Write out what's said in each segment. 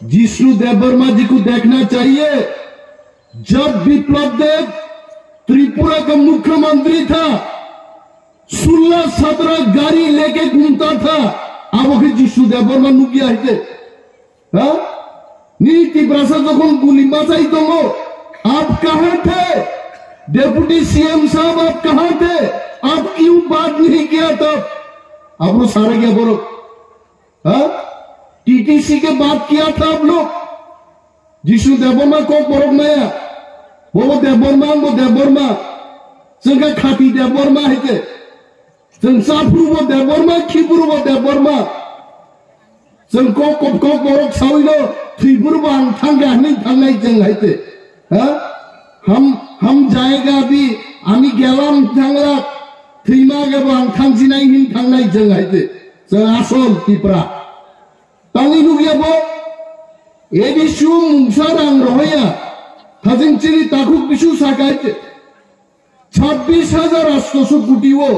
जिष्णु देववर्मा जी को देखना चाहिए। जब विप्लव देव त्रिपुरा का मुख्यमंत्री था, 16-17 गाड़ी लेके घूमता था। अब जिष्णु देववर्मा नुकिया है नीति प्रसाद जखन गुली बाजाई तो आप कहां थे? डेप्यूटी सीएम साहब आप कहां थे? आप क्यों बात नहीं किया तब? आप लोग सारा क्या बोलो? टीटीसी के बात किया था आप लोग। जिष्णु देववर्मा को बरक नया वो देववर्मा जोंगा खाती देववर्मा है जों साफ्रुबो देववर्मा खिबुरुबो देववर्मा जोंखौ कबखौ बरक सावैलो थैबुरुबो आं थांगानै थांनाय जों हायते हम जाएगा भी आमी गेलाम थांला थैमा गेबो आं थांजिनाय हिन थांनाय जों हायते जों आसल तिप्रा तांनि नुगियाबो एदिसु मुंसार आं रहया थाजिं चिरि ताखु बिसु साकायते 26,800 कोटी वो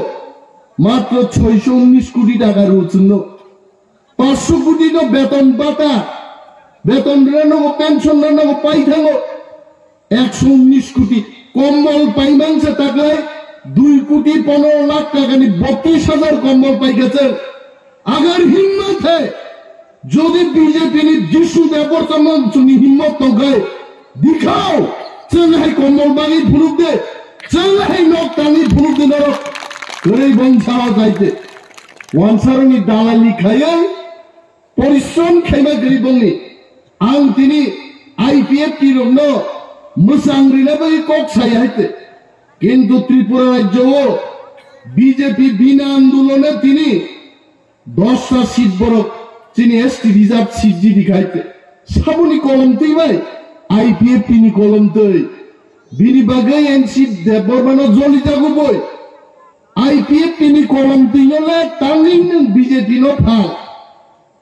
मात्र 619 कोटी टाका रोचनो 500 कोटी नो बेतन बाटा बेतन रानो पेंशन रानो पाई थांगो 119 कोटी कम्बल पाइमान से ताकलाय 2 कोटी 15 लाख टाका नि 32,000 कम्बल पाई गेছে। अगर हिम्मत है যদি बीजेपी नि जिष्णु देववर्मा जोंनि हिम्मत तो गए दिखाओ चलहाय कम्बल बागी फुलुक दे चलहाय नक तांनि फुलुक दे नरक ओरै बंसावा जायते वानसारनि दालालि खायै परिश्रम खायमा गरीबनि आं तिनि आईपीएफ की रंनो मोसांग्रिनाबै कक सायायते किन्तु त्रिपुरा राज्यो बीजेपी बिना आंदोलने तिनि 10टा सीट बरक তিনি এসটি রিজার্ভ সিট জি দিখাইতে সাবনি কলম তৈবাই আইপিএফ তিনি কলম তৈ বিনি বাগৈ এনসি দেববর্মানো জলি যাগো বই আইপিএফ তিনি কলম তৈনলে তাঙ্গিন বিজেপি নো ফাল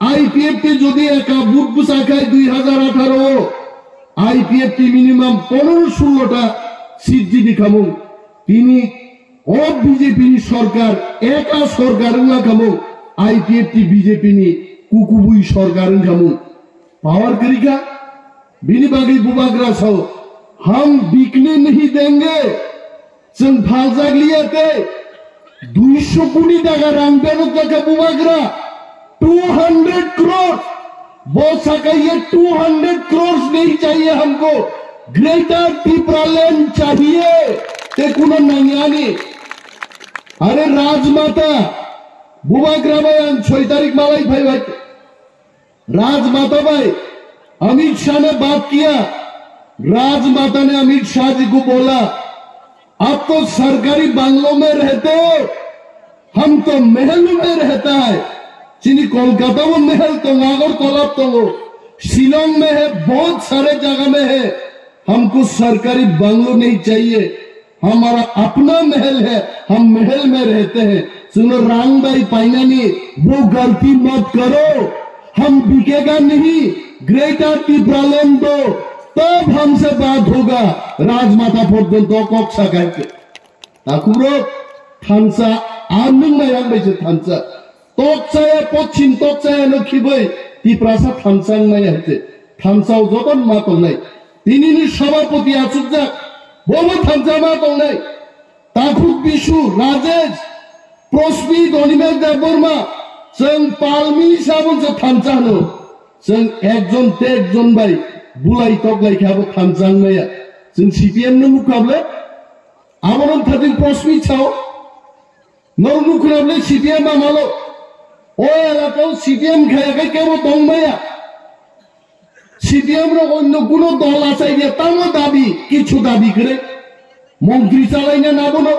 আইপিএফ তে যদি একা বুট বুসাখায় 2018 আইপিএফ টি মিনিমাম 15-16টা সিট জি দিখামু তিনি ও বিজেপি সরকার একা সরকার না খামু आईपीएफ टी बीजेपी नि कुकुबुई सरकार खामु पावर करेगा बिनी बागी बुबाग्रा छौ हम बिकने नहीं देंगे जों फालजाग लियाते 200 कोटी टाका रां बेनो टाका बुबाग्रा 200 करोड़ वो सका ये 200 करोड़ नहीं चाहिए हमको ग्रेटर त्रिपुरा लैंड चाहिए ते कुनो नंगानी अरे राजमाता बुबाग्रा भाई 6 तारीख मालाई भाई भाई राजमाता भाई अमित शाह ने बात किया। राजमाता ने अमित शाह जी को बोला आप तो सरकारी बंगलों में रहते हो, हम तो महल में रहता है। चीनी कोलकाता में महल तो नागर कोलाब तो शिलोंग में है, बहुत सारे जगह में है। हमको सरकारी बंगलो नहीं चाहिए, हमारा अपना महल है, हम महल में रहते हैं। सुनो रांग भाई पाइनानी वो गलती मत करो, हम बिकेगा नहीं। ग्रेटर त्रिपुरा लैंड दो तब हमसे बात होगा। राजमाता पर्यंत कक्सा गायते ताकुरो थानसा आनों मायां बैसे थानसा तक्साया पश्चिम तक्साया नखिबै त्रिपुरासा थानसा मायाते थानसाव जतन मा दंनाय दिनैनि सभापति आसुकजाक बबो थानसा मा दंनाय ताकुक बिशु राजेश प्रस्मी दनिमेल देववर्मा जों पालमी साबनसो थानसानो जों एकजन ते एकजन भाई बुलाई तगलाई खाबो थानसांनाया जों सीपीएम नो मुखाबले आमरन थादिं प्रस्मी छाव नौ मुखराबले सीपीएम आमालो ओ एलाकाव सीपीएम खायाखै केबो दंबाया सीपीएम रो अन्य कोनो दल आछाय तामो दाबी किछु दाबी करे मंत्री चालायना नाबनो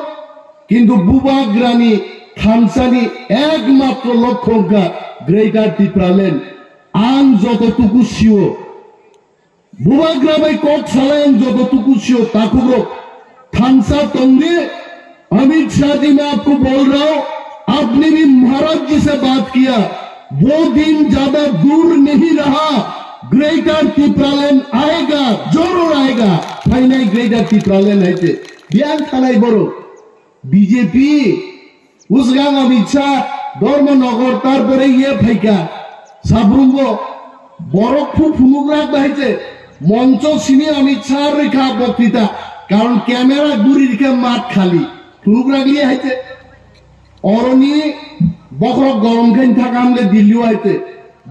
किन्तु बुबाग्रानि थानसानि एकमात्र लक्ष्यका ग्रेटर त्रिपुरा लैंड आं जतटुकु सियो बुबाग्रा भाई कक सालायन जतटुकु सियो ताकुरो थानसा तंगे। अमित शाह जी मैं आपको बोल रहा हूं, आपने भी महाराज जी से बात किया, वो दिन ज्यादा दूर नहीं रहा, ग्रेटर त्रिपुरा लैंड आएगा, जरूर आएगा। फाइनल ग्रेटर त्रिपुरा लैंड है बियान थानाय बरो बीजेपी उसगां अमित शाह धर्मनगर तारपरे ये फाइका साब्रुंगो বরফু ফুনুগ্রাক বাহিছে মঞ্চ সিনে অমিত শাহ রেখা বক্তৃতা কারণ ক্যামেরা গুড়ি রেখে মাঠ খালি ফুনুগ্রাক লিয়ে হাইছে অরণি বকরক গরম খাই থাকা हमने दिल्ली आते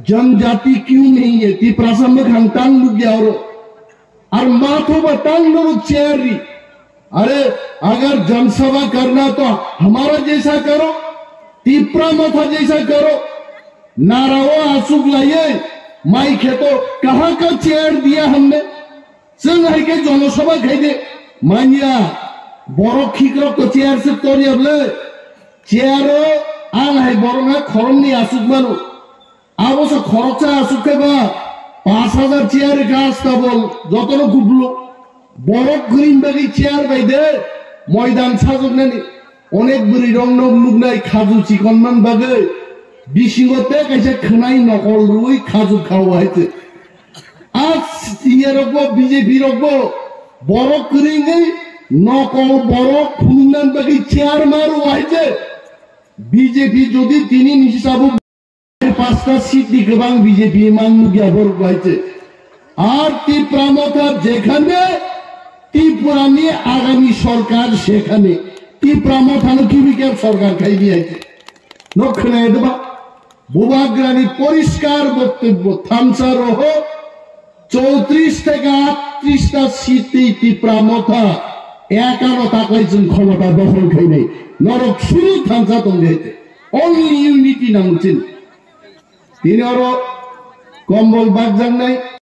जनजाति क्यों नहीं है ती प्रासंग में खानतान लुक गया और माथों पर टांग लो चेयर री अरे अगर जनसभा करना तो हमारा जैसा करो तीपरा माथा जैसा करो नारावा आंसू लाइए माइक है तो कहां का चेयर दिया हमने संग है के जनसभा खाई दे मानिया बड़ो खिकरो तो चेयर से तोड़ी अबले चेयरो आंग है बड़ो ना खरम नहीं आंसू मानो अब उसे खरचा आंसू के बाद 5000 চেয়ার গাছ কেবল যতন গুবলো বড় গ্রিন ব্যাগি চেয়ার বাইদে ময়দান সাজক নেনি অনেক বুড়ি রং নগ লুক নাই খাজু চিকনমান বাগে বিশিগতে কাছে খানাই নকল রুই খাজু খাওয়া হইতে আজ ইয়ে রকম বিজেপি রকম বড় গ্রিন নকল বড় ফুলনান বাগি চেয়ার মারু হইতে বিজেপি যদি তিনি হিসাব 5টা সিট নিকবাং বিজেপি মানমু গিয়াবর গাইছে আর ত্রিপুরা যেখানে ত্রিপুরা নিয়ে আগামী সরকার সেখানে ত্রিপুরা মথানো কিবিকের সরকার খাই দিয়েছে নক্ষণে দেবা বুবাগ্রানি পরিষ্কার বক্তব্য থামসা রহ 34 থেকে 38টা সিটে ত্রিপুরা মথা একানো তাকাইছেন ক্ষমতা দখল খাই নাই নরক শুরু থামসা তঙ্গে অনলি ইউনিটি নামছেন তিনি আরো কম্বল বাগজান নাই